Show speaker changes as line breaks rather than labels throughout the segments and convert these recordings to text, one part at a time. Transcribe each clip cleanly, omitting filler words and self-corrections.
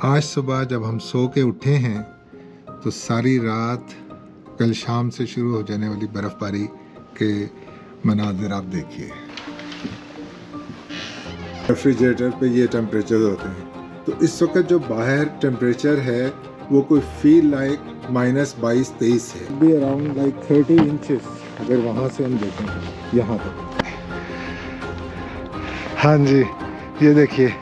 आज सुबह जब हम सो के उठे हैं तो सारी रात कल शाम से शुरू हो जाने वाली बर्फ़बारी के मनाज़िर आप देखिए। रेफ्रिजरेटर पे ये टेम्परेचर होते हैं, तो इस वक्त जो बाहर टेम्परेचर है वो कोई फील लाइक -22-23 है, भी अराउंड लाइक 30 इंचेस अगर वहाँ से हम देखें यहाँ तक। हाँ जी, ये देखिए,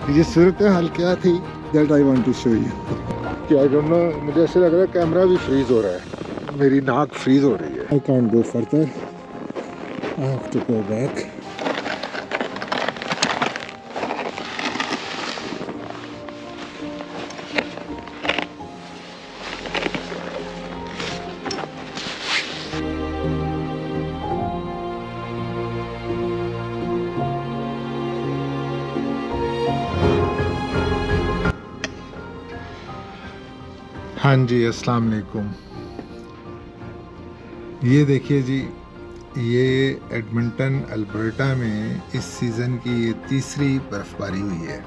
ये सूरत हाल क्या थी, that I want to show you. कि आई डोंट नो, मुझे ऐसे लग रहा है कैमरा भी फ्रीज हो रहा है, मेरी नाक फ्रीज हो रही है। I can't go further, I have to go back. हाँ जी, अस्सलाम वालेकुम। ये देखिए जी, ये एडमंटन अल्बर्टा में इस सीज़न की ये तीसरी बर्फ़बारी हुई है।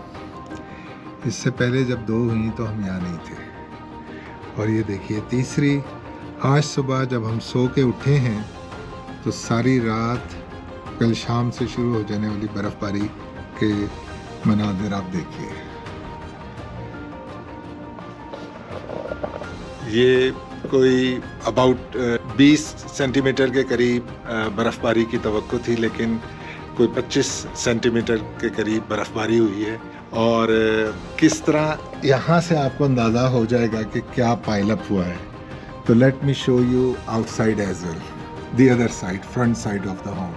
इससे पहले जब 2 हुई तो हम यहाँ नहीं थे, और ये देखिए तीसरी। आज सुबह जब हम सो के उठे हैं तो सारी रात कल शाम से शुरू हो जाने वाली बर्फ़बारी के मनाज़िर आप देखिए। ये कोई अबाउट 20 सेंटीमीटर के करीब बर्फ़बारी की तवक्को थी, लेकिन कोई 25 सेंटीमीटर के करीब बर्फ़बारी हुई है। और किस तरह यहाँ से आपको अंदाज़ा हो जाएगा कि क्या पाइल अप हुआ है। तो let me show you outside as well, the other side, front side of the home.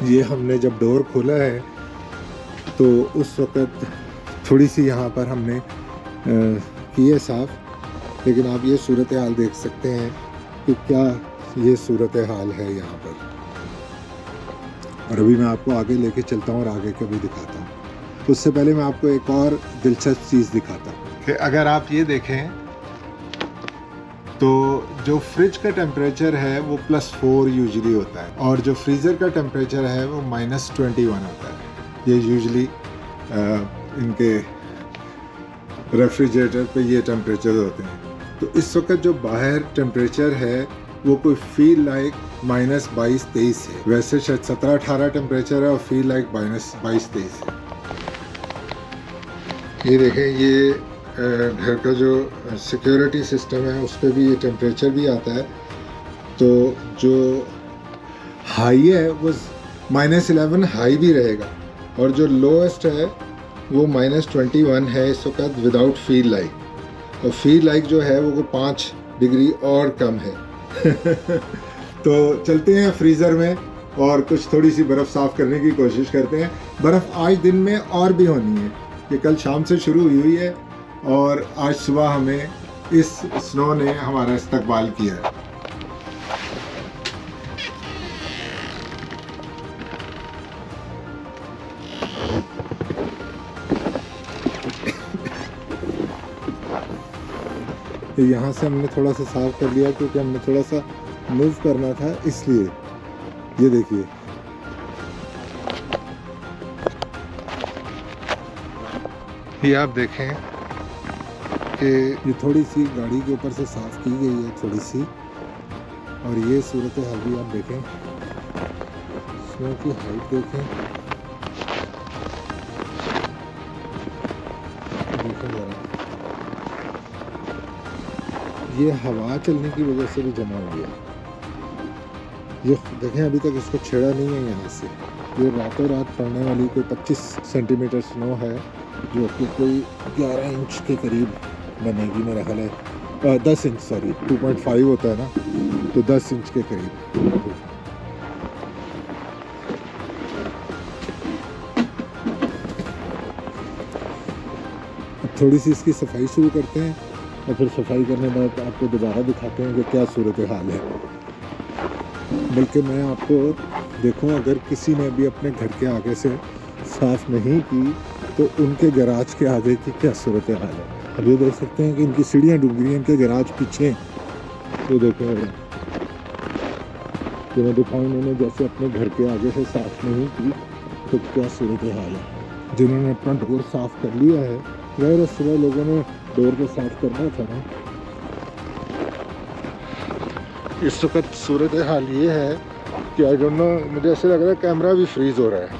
ये हमने जब डोर खोला है तो उस वक़्त थोड़ी सी यहाँ पर हमने की है साफ़, लेकिन आप ये सूरत हाल देख सकते हैं कि क्या ये सूरत हाल है यहाँ पर। और अभी मैं आपको आगे लेके चलता हूँ और आगे का भी दिखाता हूँ। उससे पहले मैं आपको एक और दिलचस्प चीज़ दिखाता हूँ कि अगर आप ये देखें तो जो फ्रिज का टेम्परेचर है वो +4 यूजुअली होता है, और जो फ्रीज़र का टेम्परेचर है वो -21 होता है। ये यूजुअली इनके रेफ्रिजरेटर पे ये टेम्परेचर होते हैं। तो इस वक्त जो बाहर टेम्परेचर है वो कोई फील लाइक -22-23 है। वैसे शायद 17-18 टेम्परेचर है और फील लाइक -22-23 है। ये देखें, ये घर का जो सिक्योरिटी सिस्टम है उस पर भी ये टेम्परेचर भी आता है। तो जो हाई है वो -11 हाई भी रहेगा, और जो लोएस्ट है वो -21 है इस वक्त विदाउट फील लाइक। और फील लाइक जो है वो 5 डिग्री और कम है। तो चलते हैं फ्रीज़र में और कुछ थोड़ी सी बर्फ़ साफ़ करने की कोशिश करते हैं। बर्फ़ आज दिन में और भी होनी है, ये कल शाम से शुरू हुई है और आज सुबह हमें इस स्नो ने हमारा इस्तकबाल किया है। यहाँ से हमने थोड़ा सा साफ कर लिया क्योंकि हमने थोड़ा सा मूव करना था, इसलिए। ये देखिए, ये आप देखें कि ये थोड़ी सी गाड़ी के ऊपर से साफ़ की गई है थोड़ी सी, और ये सूरत हाल भी आप देखें, स्नो की हाइट देखें ज़रा। ये हवा चलने की वजह से भी जमा हो गया। ये देखें, अभी तक इसको छेड़ा नहीं है यहाँ से। ये रातों रात पड़ने वाली कोई 25 सेंटीमीटर स्नो है, जो कि कोई 11 इंच के करीब बनेगी मेरा ख्याल है। 10 इंच, सॉरी, 2.5 होता है ना, तो 10 इंच के करीब। अब थोड़ी सी इसकी सफाई शुरू करते हैं और फिर सफाई करने के बाद आपको दोबारा दिखाते हैं कि क्या सूरत हाल है। बल्कि मैं आपको देखूं, अगर किसी ने भी अपने घर के आगे से साफ़ नहीं की तो उनके गैराज के आगे की क्या सूरत हाल है। अब ये देख सकते हैं कि इनकी सीढ़ियाँ डूब गई हैं, इनके गैराज पीछे, ये देखें कि मैं दिखाऊँ इन्होंने जैसे अपने घर के आगे से साफ नहीं की तो क्या सूरत हाल है। जिन्होंने अपना डोर साफ कर लिया है, गैर सुबह लोगों ने डोर को साफ करना था ना। इस वक्त सूरत हाल ये है कि आई डोंट नो, मुझे ऐसे लग रहा है कैमरा भी फ्रीज हो रहा है,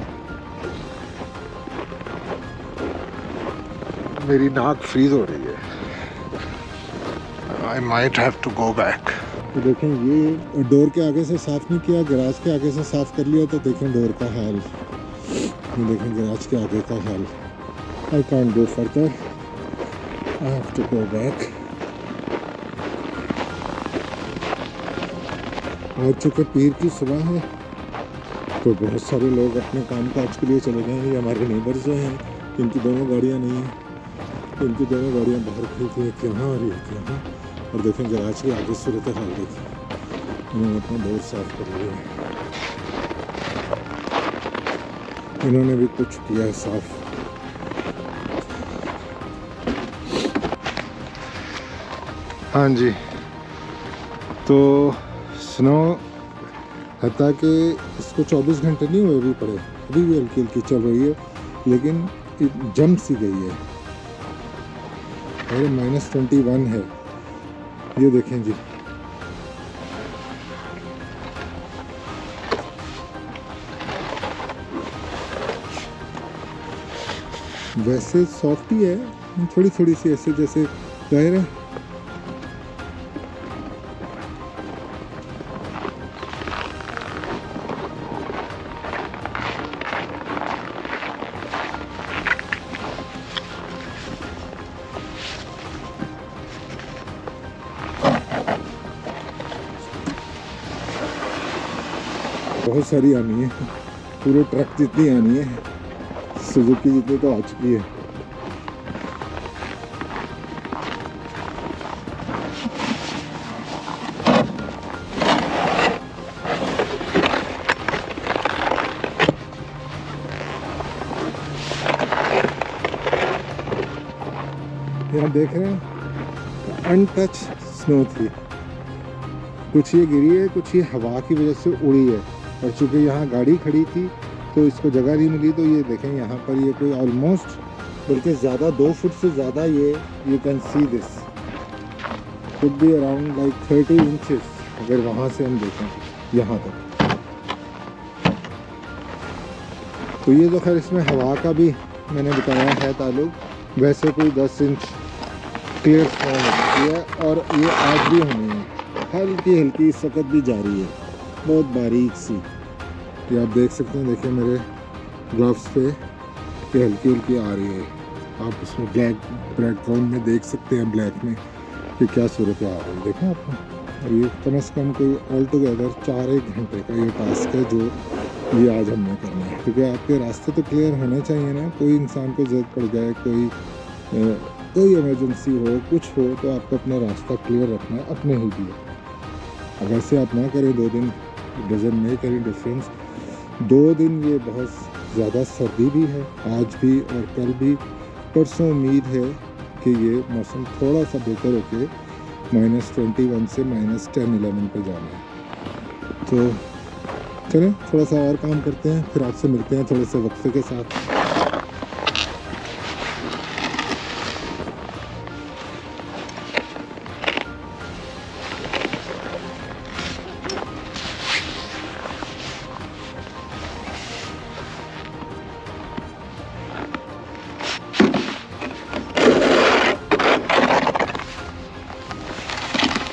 मेरी नाक फ्रीज हो रही है। I might have to go back. तो देखें ये डोर के आगे से साफ नहीं किया, गैराज के आगे से साफ कर लिया, तो देखें डोर का हाल, ये देखें गैराज के आगे का हाल। I can't go further, I have to go back. आज चूँकि पीर की सुबह है तो बहुत सारे लोग अपने काम काज के लिए चले गए हैं। ये हमारे नेबर्स जो हैं, इनकी दोनों गाड़ियाँ नहीं हैं, इनकी दोनों गाड़ियाँ बाहर खड़ी थी, एक यहाँ और एक यहाँ। और देखें गैराज के आगे सूरत हाल देखिए, इन्होंने अपना डोर साफ कर लिया है, इन्होंने भी कुछ किया है साफ। हाँ जी, तो स्नो हता कि इसको 24 घंटे नहीं हुए अभी पड़े, अभी भी हल्की हल्की चल रही है, लेकिन जम सी गई है। अरे -21 है, ये देखें जी। वैसे सॉफ्ट ही है, थोड़ी थोड़ी सी ऐसे जैसे जाहिर है। बहुत सारी आनी है, पूरे ट्रक जितनी आनी है, सुजुकी जितनी तो आ चुकी है। यहाँ देख रहे हैं अनटच स्नो थी, कुछ ये गिरी है, कुछ ये हवा की वजह से उड़ी है। और चूँकि यहाँ गाड़ी खड़ी थी तो इसको जगह नहीं मिली, तो ये देखें यहाँ पर ये कोई ऑलमोस्ट, बल्कि ज़्यादा 2 फुट से ज़्यादा, ये you can see this could be around like 30 inches अगर वहाँ से हम देखें यहाँ तक। तो ये तो खैर इसमें हवा का भी मैंने बताया है ताल्लुक, वैसे कोई 10 इंच क्लियर स्नो होती है, और ये आज भी होनी है, हल्की हल्की इस वक्त भी जारी है, बहुत बारीक सी। ये आप देख सकते हैं, देखिए मेरे ग्लव्स पे ये हल्की हल्की आ रही है। आप इसमें ब्लैक बैकग्राउंड में देख सकते हैं, ब्लैक में कि क्या सूरत आ रही है, देखें आपको। और ये कम से कम कोई ऑल टुगेदर 4-1 घंटे का ये टास्क है जो ये आज हमने करना है, क्योंकि आपके रास्ते तो क्लियर होने चाहिए ना। कोई इंसान को ज़रूरत पड़ जाए, कोई इमरजेंसी हो, कुछ हो, तो आपको अपना रास्ता क्लियर रखना है अपने ही लिए। अगर से आप ना करें 2 दिन, डजन नहीं करें डिफरेंस। 2 दिन ये बहुत ज़्यादा सर्दी भी है, आज भी और कल भी। परसों उम्मीद है कि ये मौसम थोड़ा सा बेहतर होके -21 से -10-11 पे जाना है। तो चलें थोड़ा सा और काम करते हैं, फिर आपसे मिलते हैं थोड़े से वक्फे के साथ।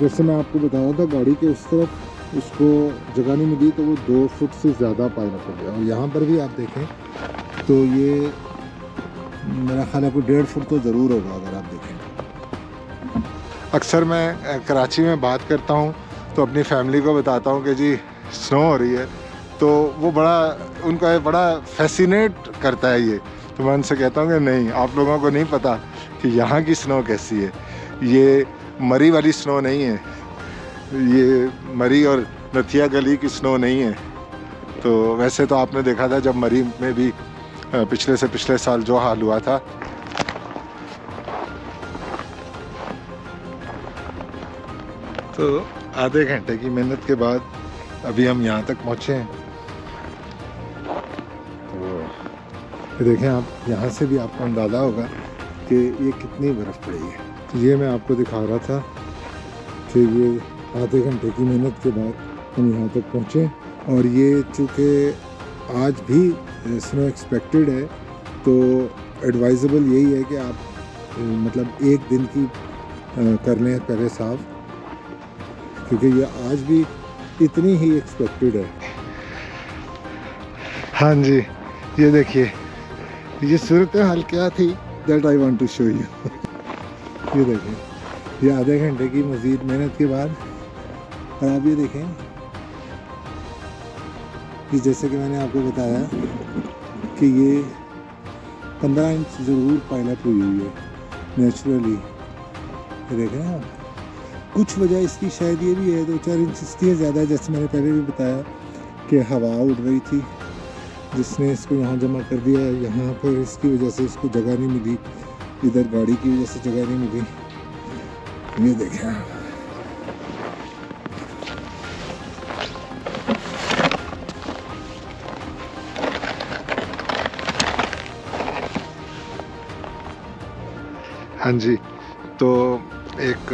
जैसे मैं आपको बता रहा था, गाड़ी के उस तरफ उसको जगह नहीं मिली तो वो 2 फुट से ज़्यादा पायलट हो गया। और यहाँ पर भी आप देखें तो ये मेरा ख्याल है कोई 1.5 फुट तो ज़रूर होगा अगर आप देखें। अक्सर मैं कराची में बात करता हूँ तो अपनी फैमिली को बताता हूँ कि जी स्नो हो रही है, तो वो उनका बड़ा फैसिनेट करता है ये। तो मैं उनसे कहता हूँ कि नहीं, आप लोगों को नहीं पता कि यहाँ की स्नो कैसी है। ये मरी वाली स्नो नहीं है, ये मरी और नथिया गली की स्नो नहीं है। तो वैसे तो आपने देखा था जब मरी में भी पिछले से पिछले साल जो हाल हुआ था। तो आधे घंटे की मेहनत के बाद अभी हम यहाँ तक पहुँचे हैं। तो देखें आप, यहाँ से भी आपको अंदाज़ा होगा कि ये कितनी बर्फ़ पड़ी है। तो ये मैं आपको दिखा रहा था कि ये आधे घंटे की मेहनत के बाद हम यहाँ तक पहुँचे। और ये चूँकि आज भी स्नो एक्सपेक्टेड है, तो एडवाइजेबल यही है कि आप मतलब एक दिन की कर लें पहले साफ़, क्योंकि ये आज भी इतनी ही एक्सपेक्टेड है। हाँ जी, ये देखिए, ये सूरत हाल क्या थी, that I want to show you. ये देखिए, ये आधे घंटे की मज़ीद मेहनत के बाद, और आप ये देखें कि जैसे कि मैंने आपको बताया कि ये 15 इंच ज़रूर पाइलअप हुई है नेचुरली। ये देखें ना, कुछ वजह इसकी शायद ये भी है 2-4 इंच इसलिए ज़्यादा है, जैसे मैंने पहले भी बताया कि हवा उड़ रही थी जिसने इसको यहाँ जमा कर दिया। यहाँ पर इसकी वजह से इसको जगह नहीं मिली, इधर गाड़ी की वजह से जगह नहीं मिली। ये देखें आप, हाँ जी। तो एक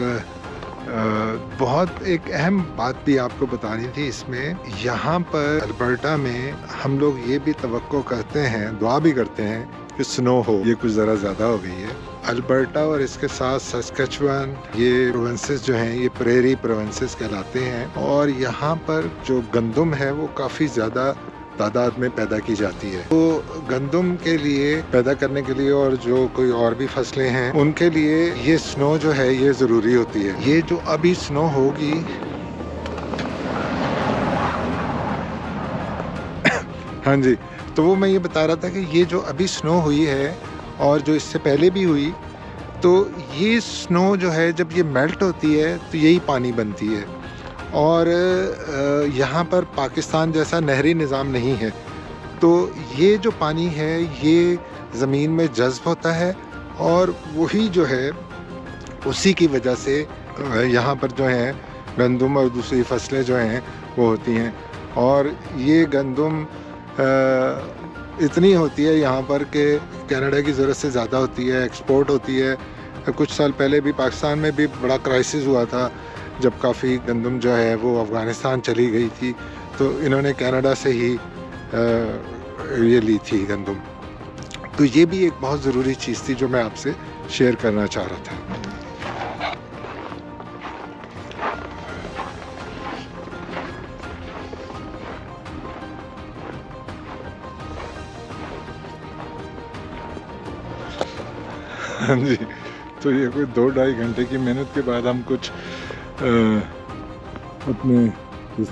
बहुत एक अहम बात भी आपको बतानी थी इसमें। यहाँ पर अल्बर्टा में हम लोग ये भी तवक्को करते हैं, दुआ भी करते हैं कि स्नो हो। ये कुछ ज़रा ज़्यादा हो गई है। अल्बर्टा और इसके साथ सस्केचुअन, ये प्रोविंसेस जो हैं, ये प्रेरी प्रोविंसेस कहलाते हैं। और यहाँ पर जो गंदम है वो काफ़ी ज़्यादा तादाद में पैदा की जाती है। तो गंदम के लिए पैदा करने के लिए और जो कोई और भी फसलें हैं उनके लिए ये स्नो जो है ये ज़रूरी होती है। ये जो अभी स्नो होगी हाँ जी, तो वो मैं ये बता रहा था कि ये जो अभी स्नो हुई है और जो इससे पहले भी हुई, तो ये स्नो जो है जब ये मेल्ट होती है तो यही पानी बनती है। और यहाँ पर पाकिस्तान जैसा नहरी निज़ाम नहीं है, तो ये जो पानी है ये ज़मीन में जज़्ब होता है और वही जो है उसी की वजह से यहाँ पर जो है गंदम और दूसरी फसलें जो हैं वो होती हैं। और ये गंदम इतनी होती है यहाँ पर कि कनाडा की ज़रूरत से ज़्यादा होती है, एक्सपोर्ट होती है। कुछ साल पहले भी पाकिस्तान में भी बड़ा क्राइसिस हुआ था जब काफ़ी गंदम जो है वो अफ़गानिस्तान चली गई थी, तो इन्होंने कनाडा से ही ये ली थी गंदम। तो ये भी एक बहुत ज़रूरी चीज़ थी जो मैं आपसे शेयर करना चाह रहा था। हाँ जी, तो ये कोई 2-2.5 घंटे की मेहनत के बाद हम कुछ अपने इस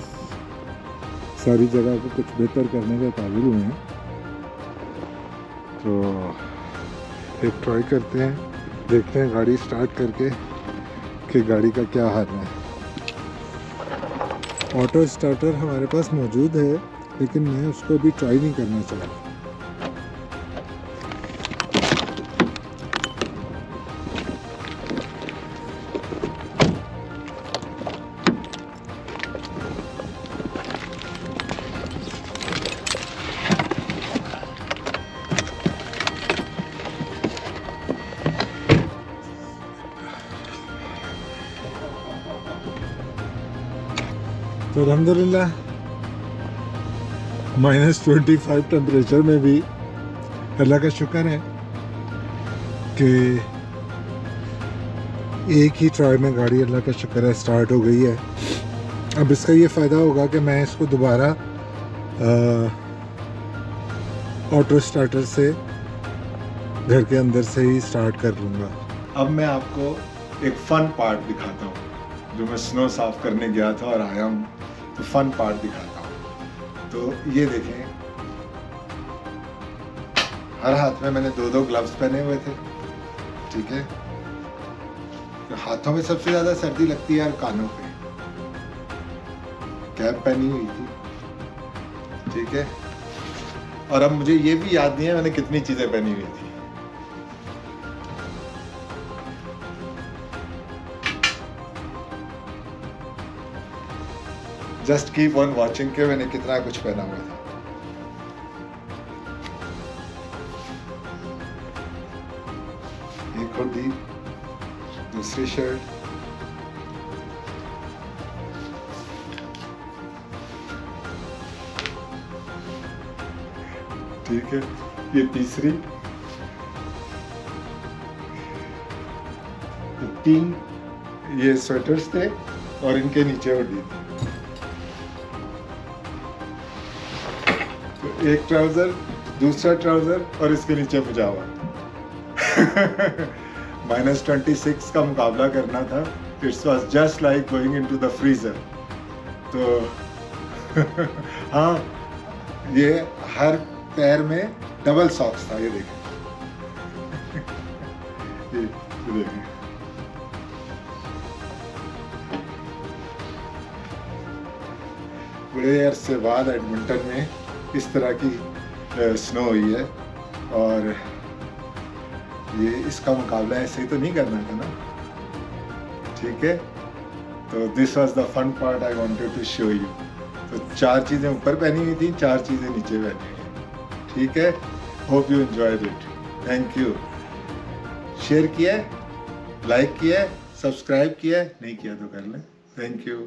सारी जगह को कुछ बेहतर करने के काबिल हुए हैं। तो एक ट्राई करते हैं, देखते हैं गाड़ी स्टार्ट करके कि गाड़ी का क्या हाल है। ऑटो स्टार्टर हमारे पास मौजूद है, लेकिन मैं उसको अभी ट्राई नहीं करना चाह रहा। तो अल्हम्दुलिल्लाह -25 टेम्परेचर में भी अल्लाह का शुक्र है कि एक ही ट्राई में गाड़ी अल्लाह का शुक्र है स्टार्ट हो गई है। अब इसका ये फ़ायदा होगा कि मैं इसको दोबारा ऑटो स्टार्टर से घर के अंदर से ही स्टार्ट कर लूँगा। अब मैं आपको एक फ़न पार्ट दिखाता हूँ। जो मैं स्नो साफ़ करने गया था और आया हूँ, तो फन पार्ट दिखाता हूँ। तो ये देखें, हर हाथ में मैंने 2-2 ग्लव्स पहने हुए थे, ठीक है। तो हाथों में सबसे ज़्यादा सर्दी लगती है और कानों पे। कैप पहनी हुई थी, ठीक है। और अब मुझे ये भी याद नहीं है मैंने कितनी चीज़ें पहनी हुई थी। जस्ट कीप ऑन वॉचिंग के मैंने कितना कुछ पहना हुआ था। एक हुडी, दूसरी शर्ट, ठीक है, ये तीसरी, तो 3 ये स्वेटर्स थे और इनके नीचे हुडी थी। तो एक ट्राउजर, दूसरा ट्राउजर और इसके नीचे पजामा। -26 का मुकाबला करना था। It's was just like going into the freezer. तो हाँ, ये हर पैर में डबल सॉक्स था, ये देखें। ये देखें, बड़े अरसे बाद एडमिंटन में इस तरह की स्नो हुई है और ये इसका मुकाबला ऐसे ही तो नहीं करना था ना, ठीक है। तो this was the fun part I wanted to show you. तो 4 चीज़ें ऊपर पहनी हुई थी, 4 चीज़ें नीचे पहनी हुई, ठीक है। Hope you enjoyed it. Thank you. Share किया, लाइक किया, सब्सक्राइब किया, नहीं किया तो कर लें। Thank you.